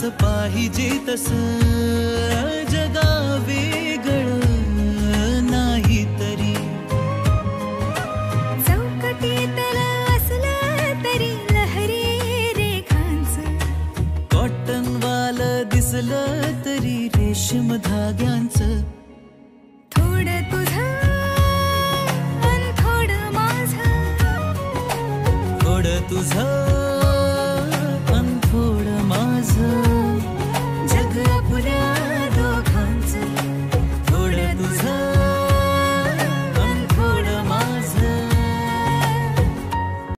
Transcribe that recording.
जस पाहिजे तसं जगा वेगळं नाही तरी चौकटीतलं असलं तरी लहरी रेखांचं कॉटन वाल दिसलं तरी रेशीम धाग्यांचं थोडं तुझं अन थोडं माझं थोडं तुझं